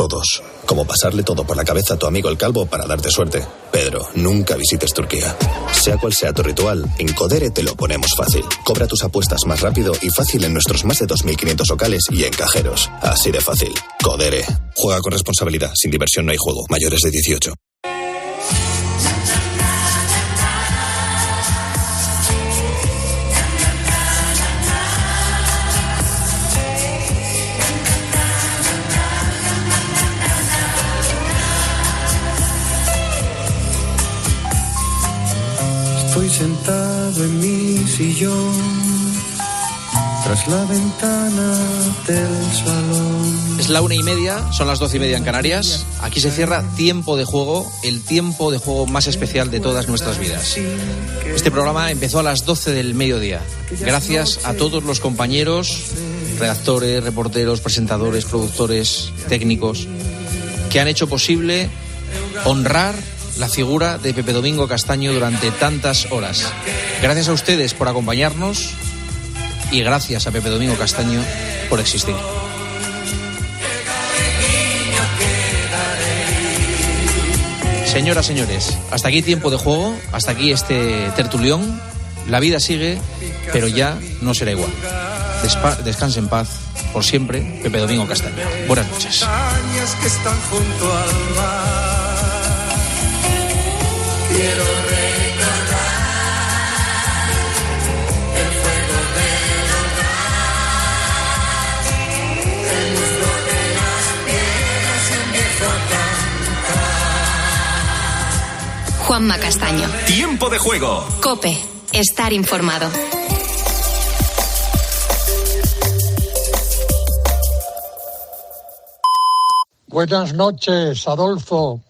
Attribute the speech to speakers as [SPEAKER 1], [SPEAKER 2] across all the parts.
[SPEAKER 1] Todos. Como pasarle todo por la cabeza a tu amigo el calvo para darte suerte. Pedro, nunca visites Turquía. Sea cual sea tu ritual, en Codere te lo ponemos fácil. Cobra tus apuestas más rápido y fácil en nuestros más de 2.500 locales y en cajeros. Así de fácil. Codere. Juega con responsabilidad. Sin diversión no hay juego. Mayores de 18.
[SPEAKER 2] Estoy sentado en mi sillón, tras la ventana del salón.
[SPEAKER 3] Es la 1:30, son las 12:30 en Canarias. Aquí se cierra Tiempo de Juego, el tiempo de juego más especial de todas nuestras vidas. Este programa empezó a las 12 del mediodía. Gracias a todos los compañeros, redactores, reporteros, presentadores, productores, técnicos, que han hecho posible honrar la figura de Pepe Domingo Castaño durante tantas horas. Gracias a ustedes por acompañarnos y gracias a Pepe Domingo Castaño por existir. Señoras, señores, hasta aquí Tiempo de Juego, hasta aquí este tertulión. La vida sigue, pero ya no será igual. Descanse en paz, por siempre, Pepe Domingo Castaño. Buenas noches.
[SPEAKER 2] Quiero recordar el fuego del hogar, el musgo de las piedras y un viejo cantar.
[SPEAKER 4] Juanma Castaño.
[SPEAKER 5] Tiempo de Juego.
[SPEAKER 4] COPE. Estar informado.
[SPEAKER 6] Buenas noches, Adolfo.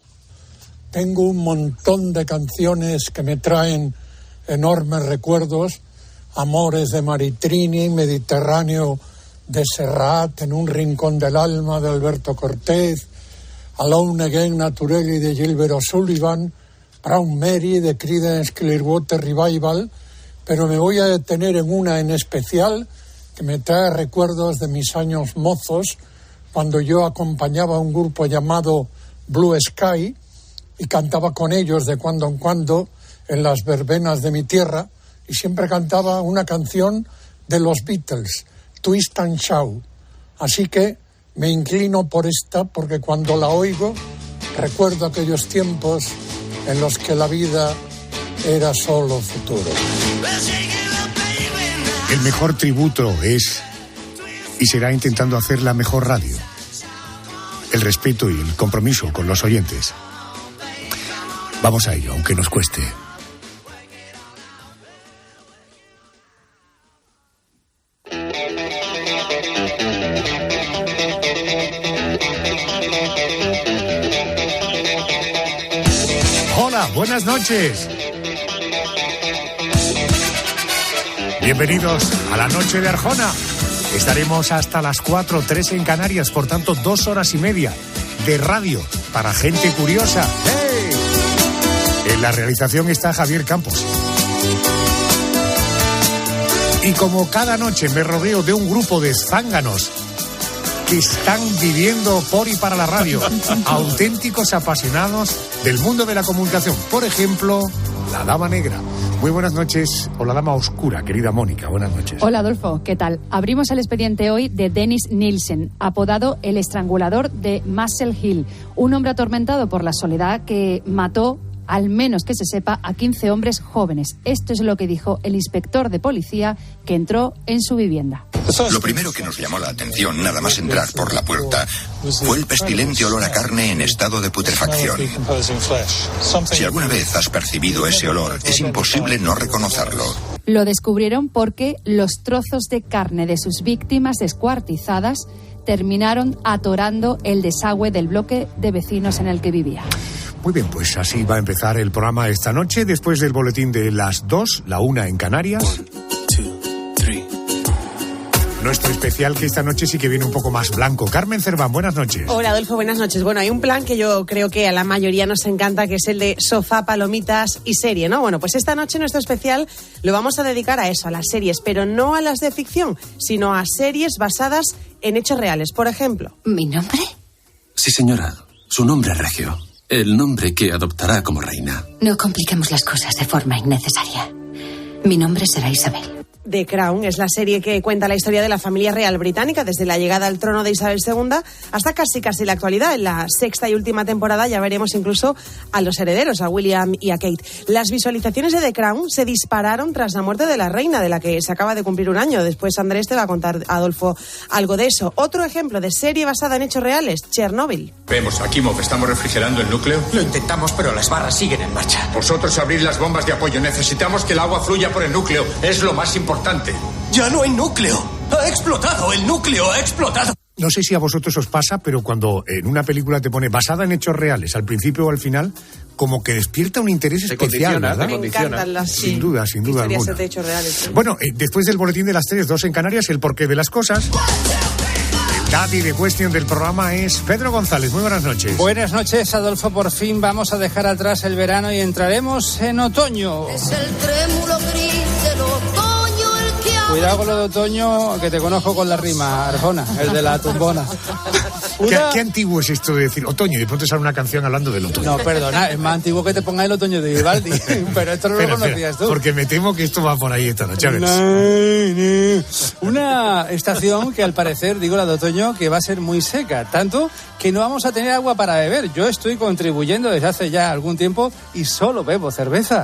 [SPEAKER 6] Tengo un montón de canciones que me traen enormes recuerdos. Amores de Maritrini, Mediterráneo de Serrat, En un rincón del alma de Alberto Cortés, Alone Again Naturelli de Gilbert O'Sullivan, Brown Mary de Creedence Clearwater Revival, pero me voy a detener en una en especial que me trae recuerdos de mis años mozos, cuando yo acompañaba a un grupo llamado Blue Sky, y cantaba con ellos de cuando en cuando en las verbenas de mi tierra, y siempre cantaba una canción de los Beatles, Twist and Shout. Así que me inclino por esta, porque cuando la oigo recuerdo aquellos tiempos en los que la vida era solo futuro.
[SPEAKER 7] El mejor tributo es y será intentando hacer la mejor radio. El respeto y el compromiso con los oyentes. Vamos a ello, aunque nos cueste. Hola, buenas noches. Bienvenidos a la noche de Arjona. Estaremos hasta las 4:03 en Canarias, por tanto 2 horas y media de radio para gente curiosa. ¡Hey! En la realización está Javier Campos. Y como cada noche me rodeo de un grupo de zánganos que están viviendo por y para la radio, auténticos apasionados del mundo de la comunicación. Por ejemplo, la Dama Negra. Muy buenas noches, o la Dama Oscura, querida Mónica, buenas noches.
[SPEAKER 8] Hola Adolfo, ¿qué tal? Abrimos el expediente hoy de Dennis Nielsen, apodado el estrangulador de Muscle Hill, un hombre atormentado por la soledad que mató, al menos que se sepa, a 15 hombres jóvenes. Esto es lo que dijo el inspector de policía que entró en su vivienda.
[SPEAKER 9] Lo primero que nos llamó la atención, nada más entrar por la puerta, fue el pestilente olor a carne en estado de putrefacción. Si alguna vez has percibido ese olor, es imposible no reconocerlo.
[SPEAKER 8] Lo descubrieron porque los trozos de carne de sus víctimas descuartizadas terminaron atorando el desagüe del bloque de vecinos en el que vivía.
[SPEAKER 7] Muy bien, pues así va a empezar el programa esta noche, después del boletín de las 2, la 1 en Canarias.
[SPEAKER 2] 1, 2, 3.
[SPEAKER 7] Nuestro especial, que esta noche sí que viene un poco más blanco. Carmen Cerván, buenas noches.
[SPEAKER 10] Hola Adolfo, buenas noches. Bueno, hay un plan que yo creo que a la mayoría nos encanta, que es el de sofá, palomitas y serie, ¿no? Bueno, pues esta noche nuestro especial lo vamos a dedicar a eso, a las series, pero no a las de ficción, sino a series basadas en hechos reales. Por ejemplo...
[SPEAKER 4] ¿Mi nombre?
[SPEAKER 5] Sí, señora. Su nombre es Regio. El nombre que adoptará como reina.
[SPEAKER 11] No compliquemos las cosas de forma innecesaria. Mi nombre será Isabel.
[SPEAKER 10] The Crown es la serie que cuenta la historia de la familia real británica desde la llegada al trono de Isabel II hasta casi la actualidad. En la sexta y última temporada ya veremos incluso a los herederos, a William y a Kate. Las visualizaciones de The Crown se dispararon tras la muerte de la reina, de la que se acaba de cumplir un año. Después Andrés te va a contar, Adolfo, algo de eso. Otro ejemplo de serie basada en hechos reales, Chernobyl.
[SPEAKER 12] Vemos, Akimov, ¿estamos refrigerando el núcleo?
[SPEAKER 13] Lo intentamos, pero las barras siguen en marcha.
[SPEAKER 12] Vosotros abrid las bombas de apoyo. Necesitamos que el agua fluya por el núcleo. Es lo más importante.
[SPEAKER 13] ¡Ya no hay núcleo! ¡Ha explotado! ¡El núcleo ha explotado!
[SPEAKER 7] No sé si a vosotros os pasa, pero cuando en una película te pone basada en hechos reales, al principio o al final, como que despierta un interés especial, ¿verdad?
[SPEAKER 10] Me encantan las
[SPEAKER 7] sin duda
[SPEAKER 10] historias
[SPEAKER 7] alguna.
[SPEAKER 10] de hechos reales. ¿Sí?
[SPEAKER 7] Bueno, después del boletín de las 3, 2 en Canarias, el porqué de las cosas. El daddy de cuestión del programa es Pedro González. Muy buenas noches.
[SPEAKER 14] Buenas noches, Adolfo. Por fin vamos a dejar atrás el verano y entraremos en otoño.
[SPEAKER 2] Es el trémulo gris del otoño el que
[SPEAKER 14] Cuidado con lo de otoño, que te conozco con la rima, Arjona, el de la tumbona.
[SPEAKER 7] ¿Qué antiguo es esto de decir otoño y de pronto sale una canción hablando del otoño?
[SPEAKER 14] No, perdona, es más antiguo que te ponga el otoño de Vivaldi, pero esto no lo conocías tú.
[SPEAKER 7] Porque me temo que esto va por ahí esta noche. A ver.
[SPEAKER 14] Una estación que al parecer, digo la de otoño, que va a ser muy seca, tanto que no vamos a tener agua para beber. Yo estoy contribuyendo desde hace ya algún tiempo y solo bebo cerveza.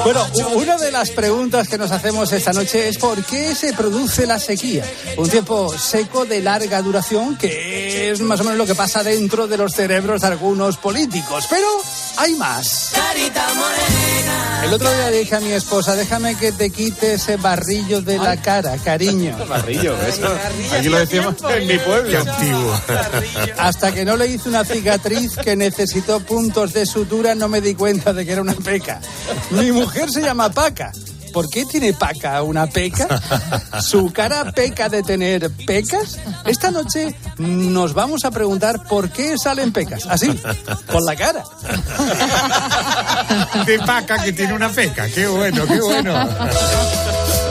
[SPEAKER 14] Bueno, una de las preguntas que nos hacemos esta noche es ¿por qué se produce la sequía? Un tiempo seco de larga duración, que es más o menos lo que pasa dentro de los cerebros de algunos políticos. Pero hay más. El otro día dije a mi esposa, déjame que te quite ese barrillo de la cara, cariño.
[SPEAKER 15] Barrillo, eso. Aquí lo decíamos en mi pueblo.
[SPEAKER 7] Qué antiguo.
[SPEAKER 14] Hasta que no le hice una cicatriz que necesitó puntos de sutura, no me di cuenta de que era una peca. Mi mujer se llama Paca. ¿Por qué tiene Paca una peca? ¿Su cara peca de tener pecas? Esta noche nos vamos a preguntar por qué salen pecas. Así, por la cara.
[SPEAKER 7] De Paca que tiene una peca. Qué bueno, qué bueno.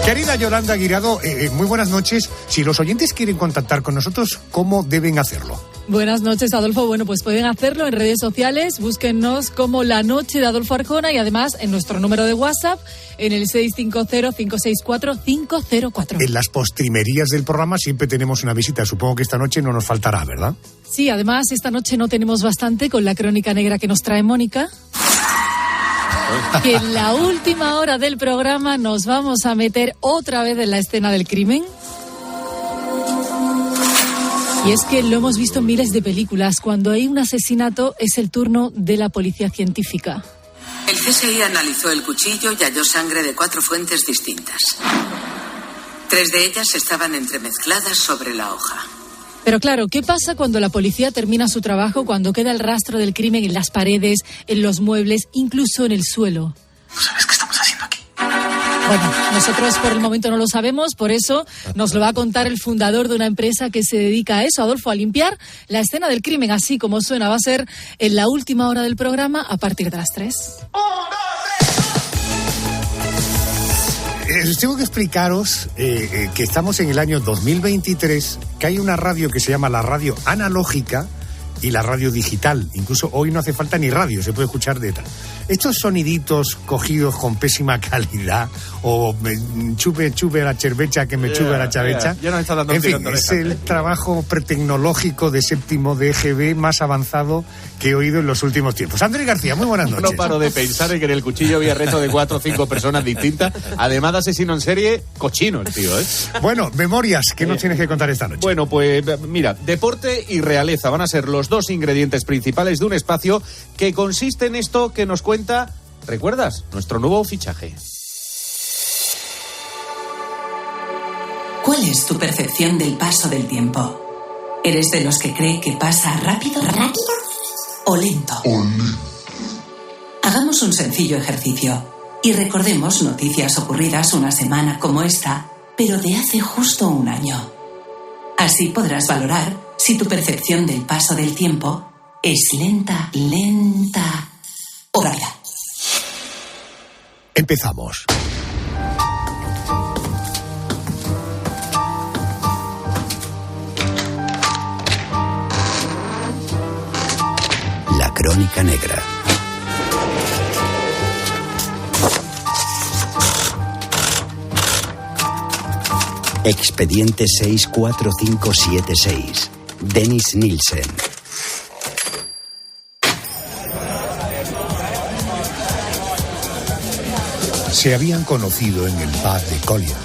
[SPEAKER 7] Querida Yolanda Guirado, muy buenas noches. Si los oyentes quieren contactar con nosotros, ¿cómo deben hacerlo?
[SPEAKER 16] Buenas noches, Adolfo. Bueno, pues pueden hacerlo en redes sociales. Búsquennos como La Noche de Adolfo Arjona y además en nuestro número de WhatsApp en el 650-564-504.
[SPEAKER 7] En las postrimerías del programa siempre tenemos una visita. Supongo que esta noche no nos faltará, ¿verdad?
[SPEAKER 16] Sí, además esta noche no tenemos bastante con la crónica negra que nos trae Mónica. Que en la última hora del programa nos vamos a meter otra vez en la escena del crimen. Y es que lo hemos visto en miles de películas. Cuando hay un asesinato es el turno de la policía científica.
[SPEAKER 17] El CSI analizó el cuchillo y halló sangre de 4 fuentes distintas. 3 de ellas estaban entremezcladas sobre la hoja.
[SPEAKER 16] Pero claro, ¿qué pasa cuando la policía termina su trabajo, cuando queda el rastro del crimen en las paredes, en los muebles, incluso en el suelo?
[SPEAKER 17] ¿No sabes qué estamos haciendo aquí?
[SPEAKER 16] Bueno, nosotros por el momento no lo sabemos, por eso nos lo va a contar el fundador de una empresa que se dedica a eso, Adolfo, a limpiar la escena del crimen, así como suena. Va a ser en la última hora del programa a partir de las 3.
[SPEAKER 7] Tengo que explicaros que estamos en el año 2023, que hay una radio que se llama la radio analógica y la radio digital. Incluso hoy no hace falta ni radio, se puede escuchar de tal. Estos soniditos cogidos con pésima calidad, o chupe la chervecha que me chupe la chavecha.
[SPEAKER 15] Ya nos está dando
[SPEAKER 7] en fin, es el trabajo pretecnológico de séptimo de EGB más avanzado que he oído en los últimos tiempos. Andrés García, muy buenas noches.
[SPEAKER 15] No paro de pensar en que en el cuchillo había resto de 4 o 5 personas distintas. Además de asesino en serie, cochino el tío, ¿eh?
[SPEAKER 7] Bueno, memorias, ¿qué nos tienes que contar esta noche?
[SPEAKER 15] Bueno, pues mira, deporte y realeza van a ser los 2 ingredientes principales de un espacio que consiste en esto que nos cuenta, ¿recuerdas? Nuestro nuevo fichaje.
[SPEAKER 17] ¿Cuál es tu percepción del paso del tiempo? ¿Eres de los que cree que pasa rápido? ¿O lento? Hagamos un sencillo ejercicio y recordemos noticias ocurridas una semana como esta, pero de hace justo un año. Así podrás valorar si tu percepción del paso del tiempo es lenta o rápida.
[SPEAKER 7] Empezamos.
[SPEAKER 18] Crónica Negra. Expediente 64576. Dennis Nielsen.
[SPEAKER 7] Se habían conocido en el pub de Collier,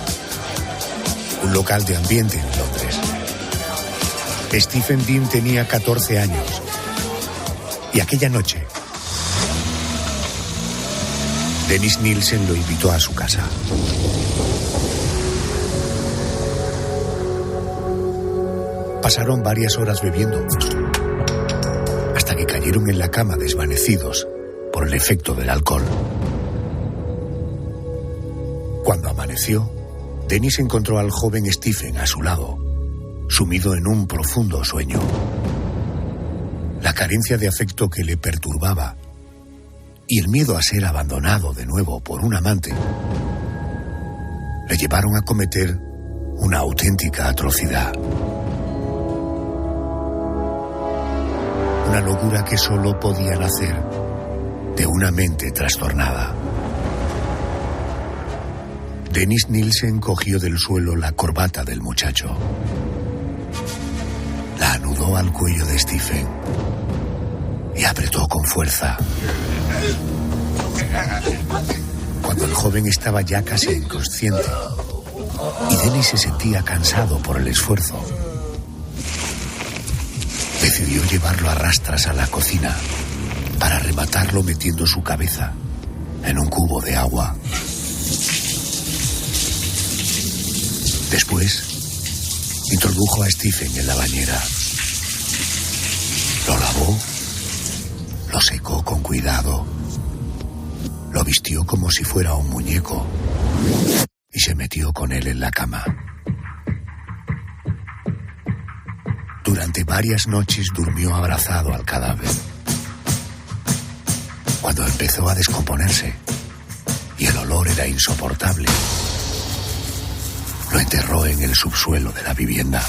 [SPEAKER 7] un local de ambiente en Londres. Stephen Dean tenía 14 años y aquella noche Dennis Nielsen lo invitó a su casa. Pasaron varias horas bebiendo hasta que cayeron en la cama desvanecidos por el efecto del alcohol. Cuando amaneció, Dennis encontró al joven Stephen a su lado, sumido en un profundo sueño. La carencia de afecto que le perturbaba y el miedo a ser abandonado de nuevo por un amante le llevaron a cometer una auténtica atrocidad. Una locura que solo podía nacer de una mente trastornada. Dennis Nielsen cogió del suelo la corbata del muchacho. La anudó al cuello de Stephen y apretó con fuerza. Cuando el joven estaba ya casi inconsciente y Dennis se sentía cansado por el esfuerzo, decidió llevarlo a rastras a la cocina para rematarlo metiendo su cabeza en un cubo de agua. Después, introdujo a Stephen en la bañera. Lo lavó, lo secó con cuidado, lo vistió como si fuera un muñeco y se metió con él en la cama. Durante varias noches durmió abrazado al cadáver. Cuando empezó a descomponerse y el olor era insoportable, lo enterró en el subsuelo de la vivienda.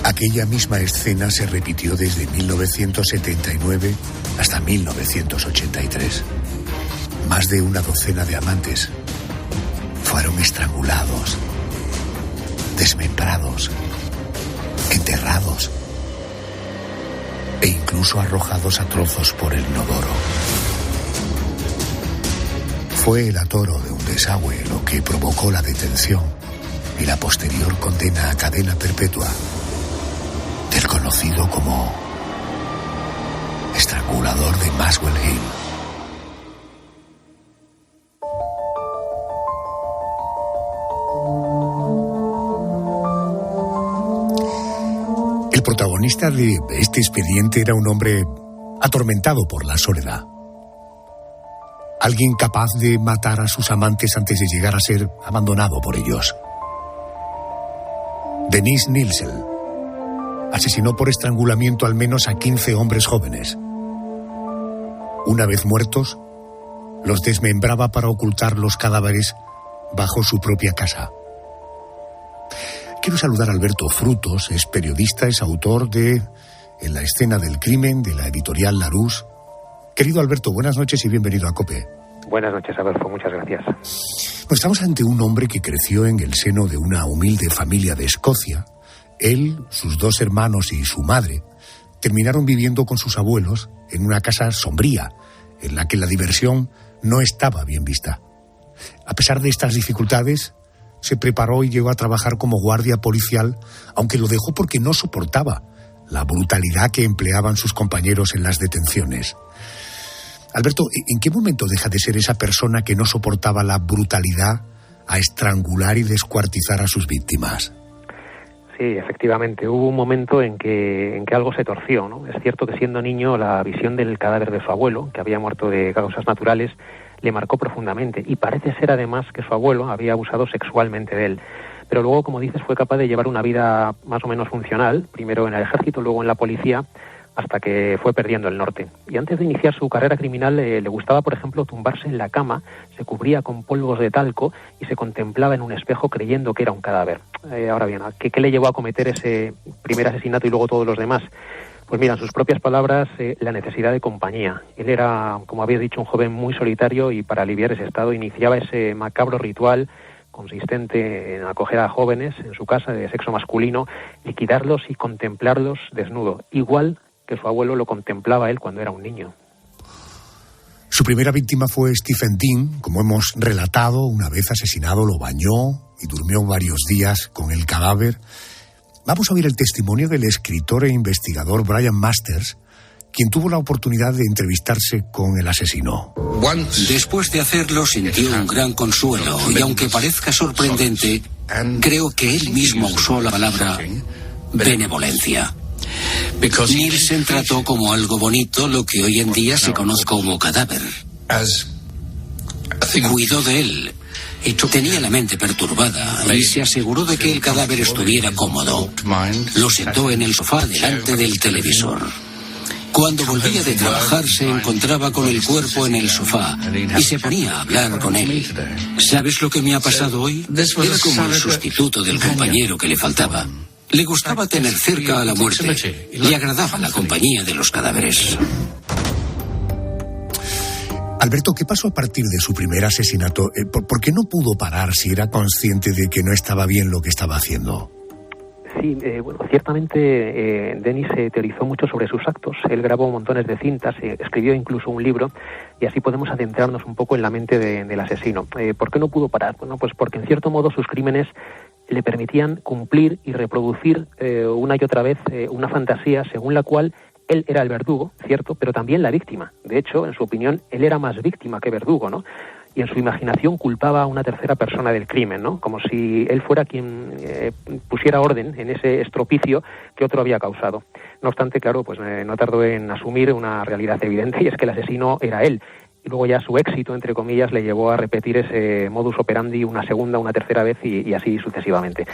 [SPEAKER 7] Aquella misma escena se repitió desde 1979 hasta 1983. Más de una docena de amantes fueron estrangulados, desmembrados, enterrados e incluso arrojados a trozos por el inodoro. Fue el atoro de un desagüe lo que provocó la detención y la posterior condena a cadena perpetua del conocido como estrangulador de Muswell Hill. El protagonista de este expediente era un hombre atormentado por la soledad. Alguien capaz de matar a sus amantes antes de llegar a ser abandonado por ellos. Dennis Nielsen asesinó por estrangulamiento al menos a 15 hombres jóvenes. Una vez muertos, los desmembraba para ocultar los cadáveres bajo su propia casa. Quiero saludar a Alberto Frutos, es periodista, es autor de En la escena del crimen, de la editorial Larousse. Querido Alberto, buenas noches y bienvenido a COPE.
[SPEAKER 19] Buenas noches, Adolfo, muchas gracias.
[SPEAKER 7] Estamos ante un hombre que creció en el seno de una humilde familia de Escocia. Él, sus dos hermanos y su madre terminaron viviendo con sus abuelos en una casa sombría, en la que la diversión no estaba bien vista. A pesar de estas dificultades, se preparó y llegó a trabajar como guardia policial, aunque lo dejó porque no soportaba la brutalidad que empleaban sus compañeros en las detenciones. Alberto, ¿en qué momento deja de ser esa persona que no soportaba la brutalidad a estrangular y descuartizar a sus víctimas?
[SPEAKER 19] Sí, efectivamente, hubo un momento en que algo se torció, ¿no? Es cierto que siendo niño la visión del cadáver de su abuelo, que había muerto de causas naturales, le marcó profundamente, y parece ser además que su abuelo había abusado sexualmente de él. Pero luego, como dices, fue capaz de llevar una vida más o menos funcional, primero en el ejército, luego en la policía, hasta que fue perdiendo el norte. Y antes de iniciar su carrera criminal le gustaba, por ejemplo, tumbarse en la cama, se cubría con polvos de talco y se contemplaba en un espejo creyendo que era un cadáver. Ahora bien, ¿qué le llevó a cometer ese primer asesinato y luego todos los demás? Pues mira, en sus propias palabras, la necesidad de compañía. Él era, como habéis dicho, un joven muy solitario y para aliviar ese estado iniciaba ese macabro ritual consistente en acoger a jóvenes en su casa de sexo masculino, liquidarlos y contemplarlos desnudo, igual que su abuelo lo contemplaba él cuando era un niño.
[SPEAKER 7] Su primera víctima fue Stephen Dean, como hemos relatado. Una vez asesinado lo bañó y durmió varios días con el cadáver. Vamos a oír el testimonio del escritor e investigador Brian Masters, quien tuvo la oportunidad de entrevistarse con el asesino.
[SPEAKER 20] Después de hacerlo sintió un gran consuelo y aunque parezca sorprendente, creo que él mismo usó la palabra benevolencia. Nielsen trató como algo bonito lo que hoy en día se conoce como cadáver. Cuidó de él. Tenía la mente perturbada y se aseguró de que el cadáver estuviera cómodo. Lo sentó en el sofá delante del televisor. Cuando volvía de trabajar se encontraba con el cuerpo en el sofá y se ponía a hablar con él. ¿Sabes lo que me ha pasado hoy? Era como el sustituto del compañero que le faltaba. Le gustaba tener cerca a la muerte. Le agradaba la compañía de los cadáveres.
[SPEAKER 7] Alberto, ¿qué pasó a partir de su primer asesinato? ¿Por qué no pudo parar si era consciente de que no estaba bien lo que estaba haciendo?
[SPEAKER 19] Sí, bueno, ciertamente Denis teorizó mucho sobre sus actos. Él grabó montones de cintas, escribió incluso un libro, y así podemos adentrarnos un poco en la mente del asesino. ¿Por qué no pudo parar? Bueno, pues porque en cierto modo sus crímenes le permitían cumplir y reproducir una y otra vez una fantasía según la cual él era el verdugo, cierto, pero también la víctima. De hecho, en su opinión, él era más víctima que verdugo, ¿no? Y en su imaginación culpaba a una tercera persona del crimen, ¿no? Como si él fuera quien pusiera orden en ese estropicio que otro había causado. No obstante, claro, pues no tardó en asumir una realidad evidente, y es que el asesino era él. Y luego ya su éxito, entre comillas, le llevó a repetir ese modus operandi una segunda, una tercera vez y así sucesivamente.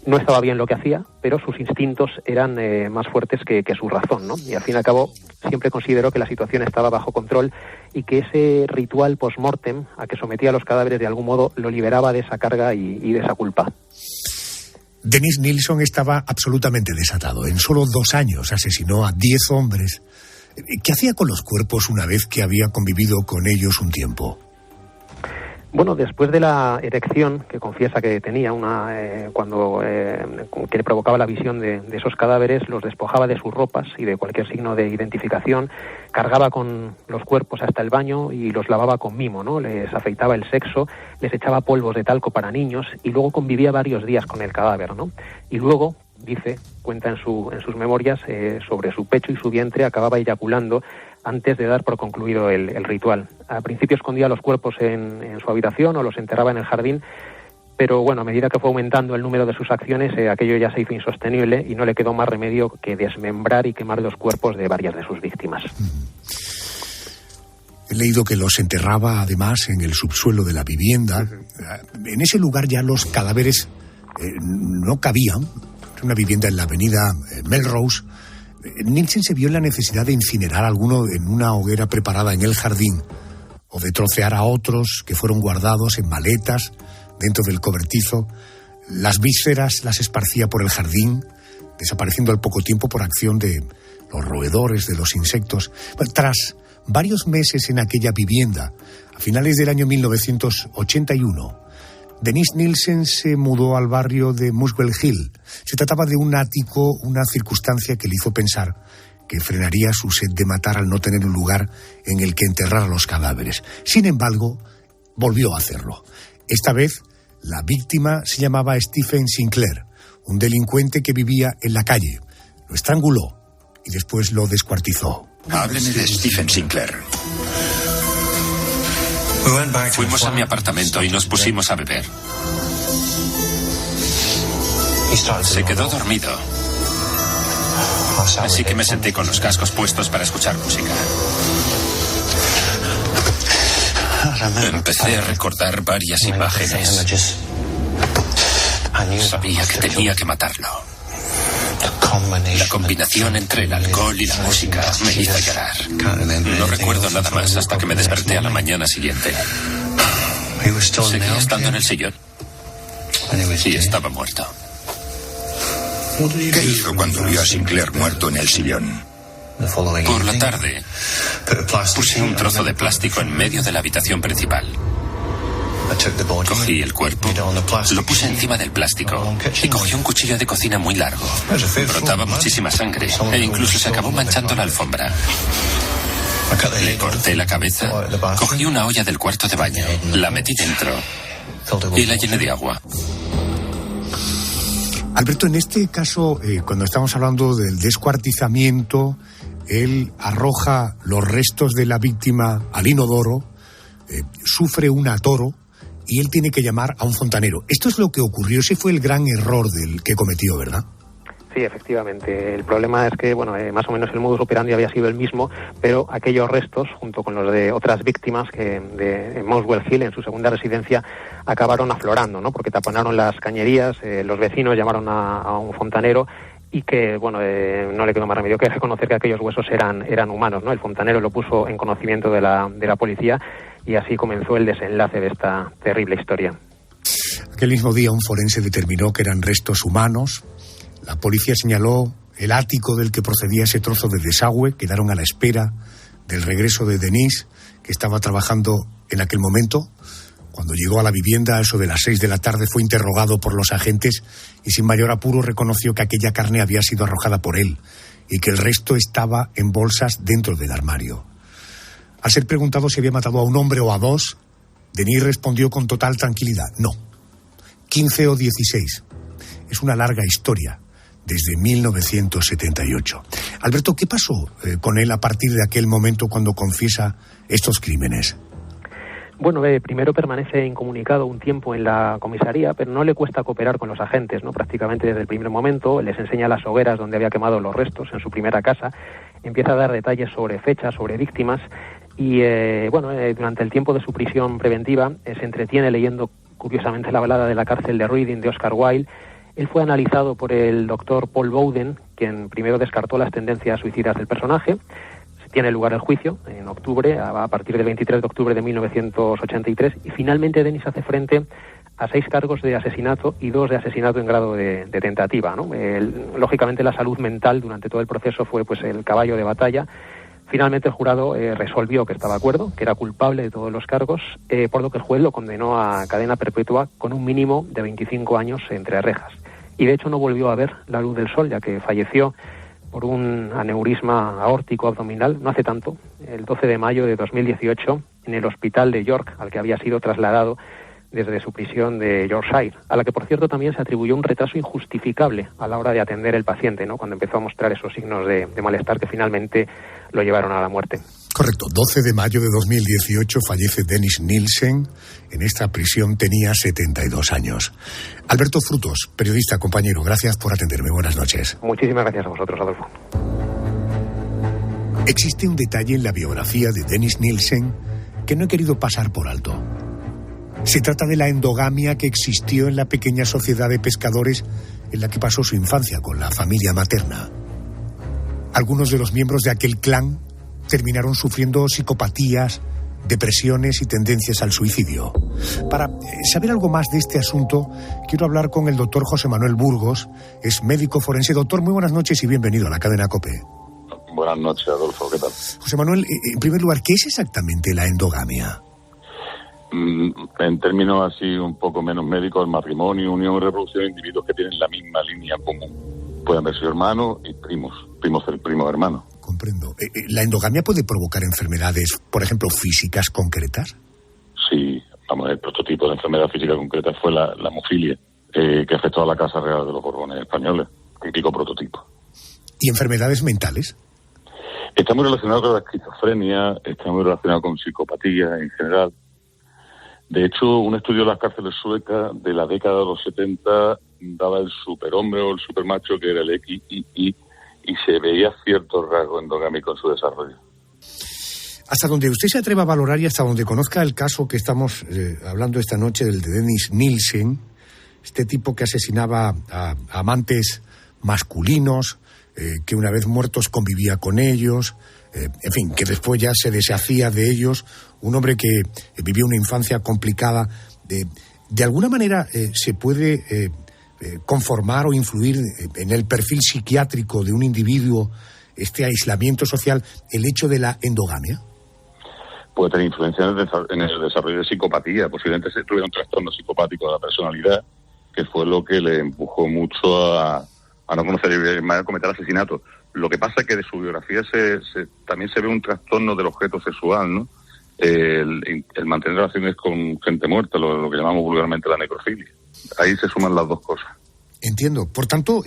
[SPEAKER 19] No estaba bien lo que hacía, pero sus instintos eran más fuertes que su razón, ¿no? Y al fin y al cabo siempre consideró que la situación estaba bajo control y que ese ritual post-mortem a que sometía a los cadáveres de algún modo lo liberaba de esa carga y de esa culpa.
[SPEAKER 7] Denis Nilsson estaba absolutamente desatado. En solo 2 años asesinó a 10 hombres. ¿Qué hacía con los cuerpos una vez que había convivido con ellos un tiempo?
[SPEAKER 19] Bueno, después de la erección que confiesa que tenía que le provocaba la visión de esos cadáveres, los despojaba de sus ropas y de cualquier signo de identificación, cargaba con los cuerpos hasta el baño y los lavaba con mimo, ¿no? Les afeitaba el sexo, les echaba polvos de talco para niños y luego convivía varios días con el cadáver, ¿no? Y luego, cuenta en sus memorias, sobre su pecho y su vientre acababa eyaculando antes de dar por concluido el ritual. Al principio escondía los cuerpos en su habitación o los enterraba en el jardín, pero bueno, a medida que fue aumentando el número de sus acciones, aquello ya se hizo insostenible y no le quedó más remedio que desmembrar y quemar los cuerpos de varias de sus víctimas.
[SPEAKER 7] He leído que los enterraba además en el subsuelo de la vivienda. En ese lugar ya los cadáveres no cabían. Una vivienda en la avenida Melrose. Nielsen se vio en la necesidad de incinerar a alguno en una hoguera preparada en el jardín, o de trocear a otros que fueron guardados en maletas dentro del cobertizo. Las vísceras las esparcía por el jardín, desapareciendo al poco tiempo por acción de los roedores, de los insectos. Tras varios meses en aquella vivienda, a finales del año 1981, Denis Nilsen se mudó al barrio de Muswell Hill. Se trataba de un ático, una circunstancia que le hizo pensar que frenaría su sed de matar al no tener un lugar en el que enterrar a los cadáveres. Sin embargo, volvió a hacerlo. Esta vez, la víctima se llamaba Stephen Sinclair, un delincuente que vivía en la calle. Lo estranguló y después lo descuartizó.
[SPEAKER 9] Hábleme de Stephen Sinclair.
[SPEAKER 5] Fuimos a mi apartamento y nos pusimos a beber. Se quedó dormido. Así que me senté con los cascos puestos para escuchar música. Empecé a recordar varias imágenes. Sabía que tenía que matarlo.
[SPEAKER 20] La combinación entre el alcohol y la música me hizo llorar. No recuerdo nada más hasta que me desperté a la mañana siguiente. Seguía estando en el sillón y estaba muerto.
[SPEAKER 9] ¿Qué hizo cuando vio a Sinclair muerto en el sillón?
[SPEAKER 20] Por la tarde, puse un trozo de plástico en medio de la habitación principal. Cogí el cuerpo, lo puse encima del plástico y cogí un cuchillo de cocina muy largo. Brotaba muchísima sangre e incluso se acabó manchando la alfombra. Le corté la cabeza, cogí una olla del cuarto de baño, la metí dentro y la llené de agua.
[SPEAKER 7] Alberto, en este caso, cuando estamos hablando del descuartizamiento, él arroja los restos de la víctima al inodoro, sufre un atoro y él tiene que llamar a un fontanero. Esto es lo que ocurrió, ese fue el gran error del que cometió, ¿verdad?
[SPEAKER 19] Sí, efectivamente. El problema es que, más o menos el modus operandi había sido el mismo, pero aquellos restos, junto con los de otras víctimas en Muswell Hill, en su segunda residencia, acabaron aflorando, ¿no? Porque taponaron las cañerías, los vecinos llamaron a un fontanero y que, no le quedó más remedio que reconocer que aquellos huesos eran humanos, ¿no? El fontanero lo puso en conocimiento de la policía y así comenzó el desenlace de esta terrible historia.
[SPEAKER 7] Aquel mismo día un forense determinó que eran restos humanos. La policía señaló el ático del que procedía ese trozo de desagüe. Quedaron a la espera del regreso de Denise, que estaba trabajando en aquel momento. Cuando llegó a la vivienda, a eso de las 6 de la tarde, fue interrogado por los agentes y sin mayor apuro reconoció que aquella carne había sido arrojada por él y que el resto estaba en bolsas dentro del armario. Al ser preguntado si había matado a un hombre o a dos, Denise respondió con total tranquilidad: no, 15 o 16. Es una larga historia, desde 1978. Alberto, ¿qué pasó con él a partir de aquel momento cuando confiesa estos crímenes?
[SPEAKER 19] Primero permanece incomunicado un tiempo en la comisaría, pero no le cuesta cooperar con los agentes, ¿no? Prácticamente desde el primer momento les enseña las hogueras donde había quemado los restos en su primera casa, empieza a dar detalles sobre fechas, sobre víctimas y, durante el tiempo de su prisión preventiva se entretiene leyendo curiosamente la balada de la cárcel de Reading de Oscar Wilde. Él fue analizado por el doctor Paul Bowden, quien primero descartó las tendencias suicidas del personaje. Tiene lugar el juicio en octubre, a partir del 23 de octubre de 1983, y finalmente Dennis hace frente a 6 cargos de asesinato y 2 de asesinato en grado de tentativa, ¿no? Lógicamente la salud mental durante todo el proceso fue el caballo de batalla. Finalmente el jurado resolvió que estaba de acuerdo, que era culpable de todos los cargos, por lo que el juez lo condenó a cadena perpetua con un mínimo de 25 años entre rejas. Y de hecho no volvió a ver la luz del sol, ya que falleció por un aneurisma aórtico abdominal no hace tanto, el 12 de mayo de 2018, en el hospital de York, al que había sido trasladado desde su prisión de Yorkshire, a la que por cierto también se atribuyó un retraso injustificable a la hora de atender el paciente, ¿no? Cuando empezó a mostrar esos signos de malestar que finalmente lo llevaron a la muerte.
[SPEAKER 7] Correcto, 12 de mayo de 2018 fallece Dennis Nielsen. En esta prisión tenía 72 años. Alberto Frutos, periodista, compañero, gracias por atenderme. Buenas noches.
[SPEAKER 19] Muchísimas gracias a vosotros, Adolfo.
[SPEAKER 7] Existe un detalle en la biografía de Dennis Nielsen que no he querido pasar por alto. Se trata de la endogamia que existió en la pequeña sociedad de pescadores en la que pasó su infancia con la familia materna. Algunos de los miembros de aquel clan terminaron sufriendo psicopatías, depresiones y tendencias al suicidio. Para saber algo más de este asunto, quiero hablar con el doctor José Manuel Burgos, es médico forense. Doctor, muy buenas noches y bienvenido a la cadena COPE.
[SPEAKER 21] Buenas noches, Adolfo, ¿qué tal?
[SPEAKER 7] José Manuel, en primer lugar, ¿qué es exactamente la endogamia?
[SPEAKER 21] En términos así un poco menos médicos, el matrimonio, unión y reproducción de individuos que tienen la misma línea común. Pueden haber sido hermanos y primos hermanos.
[SPEAKER 7] Comprendo. ¿La endogamia puede provocar enfermedades, por ejemplo, físicas concretas?
[SPEAKER 21] Sí, el prototipo de enfermedad física concreta fue la hemofilia, que afectó a la Casa Real de los Borbones españoles, típico prototipo.
[SPEAKER 7] ¿Y enfermedades mentales?
[SPEAKER 21] Está muy relacionado con la esquizofrenia, está muy relacionado con psicopatía en general. De hecho, un estudio de las cárceles suecas de la década de los 70 daba el superhombre o el supermacho, que era el XII, y se veía cierto rasgo endogámico en su desarrollo.
[SPEAKER 7] Hasta donde usted se atreva a valorar y hasta donde conozca el caso que estamos hablando esta noche, del de Dennis Nielsen, este tipo que asesinaba a amantes masculinos, que una vez muertos convivía con ellos, en fin, que después ya se deshacía de ellos, un hombre que vivió una infancia complicada. De alguna manera se puede conformar o influir en el perfil psiquiátrico de un individuo, este aislamiento social, el hecho de la endogamia.
[SPEAKER 21] Puede tener influencia en el desarrollo de psicopatía. Posiblemente se tuviera un trastorno psicopático de la personalidad, que fue lo que le empujó mucho a no cometer asesinatos. Lo que pasa es que de su biografía también se ve un trastorno del objeto sexual, ¿no? El mantener relaciones con gente muerta, lo que llamamos vulgarmente la necrofilia. Ahí se suman las dos cosas.
[SPEAKER 7] Entiendo. Por tanto,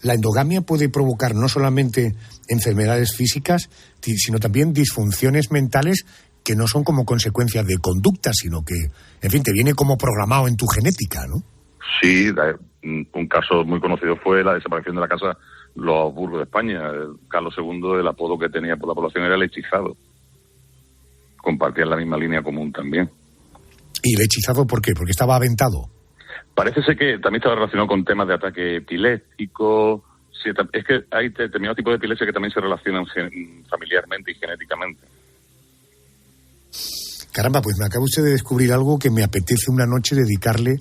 [SPEAKER 7] la endogamia puede provocar no solamente enfermedades físicas, sino también disfunciones mentales que no son como consecuencia de conducta, sino que, en fin, te viene como programado en tu genética, ¿no? Sí, un caso muy conocido fue la desaparición de la casa Los Habsburgo de España. Carlos II, el apodo que tenía por la población era el hechizado. Compartían la misma línea común también. ¿Y el hechizado por qué? ¿Porque estaba aventado? Parece ser que también estaba relacionado con temas de ataque epiléptico. Sí, es que hay determinados tipos de epilepsia que también se relacionan familiarmente y genéticamente. Caramba, pues me acaba usted de descubrir algo que me apetece una noche dedicarle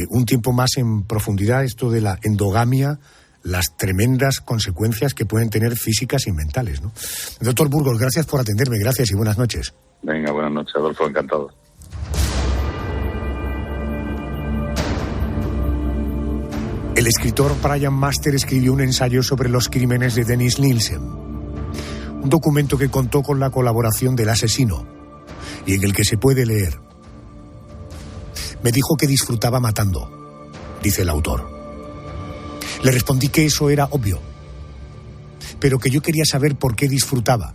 [SPEAKER 7] un tiempo más en profundidad, esto de la endogamia, las tremendas consecuencias que pueden tener físicas y mentales, ¿no? Doctor Burgos, gracias por atenderme, gracias y buenas noches. Venga, buenas noches, Adolfo, encantado. El escritor Brian Master escribió un ensayo sobre los crímenes de Dennis Nilsen, un documento que contó con la colaboración del asesino y en el que se puede leer: me dijo que disfrutaba matando, dice el autor. Le respondí que eso era obvio, pero que yo quería saber por qué disfrutaba.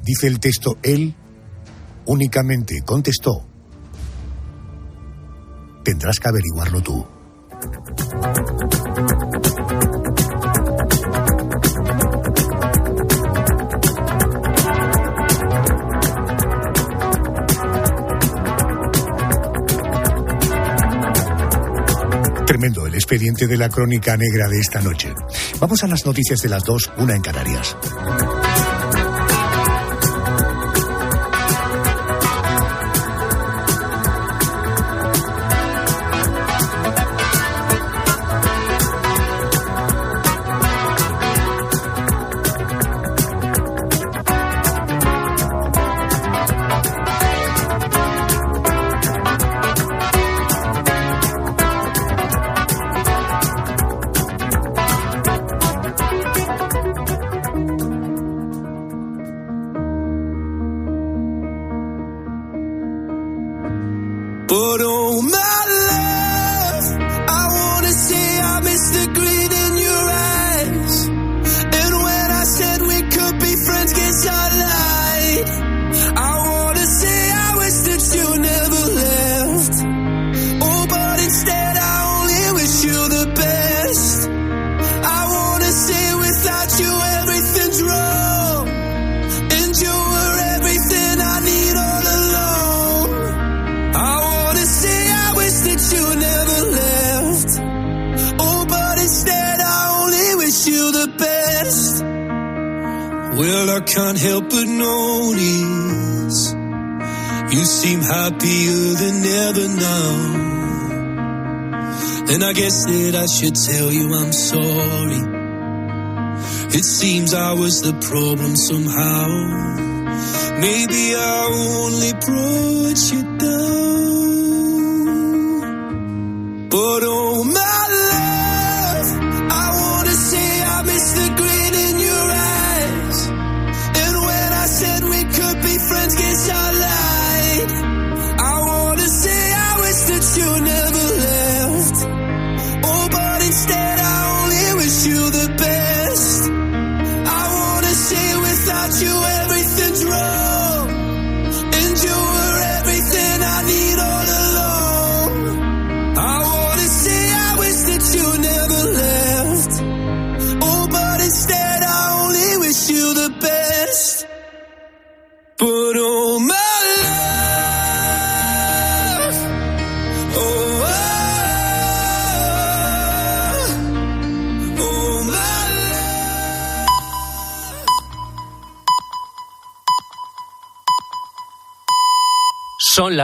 [SPEAKER 7] Dice el texto, él únicamente contestó: tendrás que averiguarlo tú. Tremendo el expediente de la crónica negra de esta noche. Vamos a las noticias de las 2, 1 en Canarias.
[SPEAKER 2] Well, I can't help but notice you seem happier than ever now. And I guess that I should tell you I'm sorry. It seems I was the problem somehow. Maybe I only brought you down. But oh my love, I wanna say I miss the grin in your eyes. And when I said we could be friends, guess I lied. I wanna say I wish that you never left. Oh, but instead I only wish you the best. I wanna say without you everything's wrong. And you were everything I need all along. I wanna say
[SPEAKER 1] Son las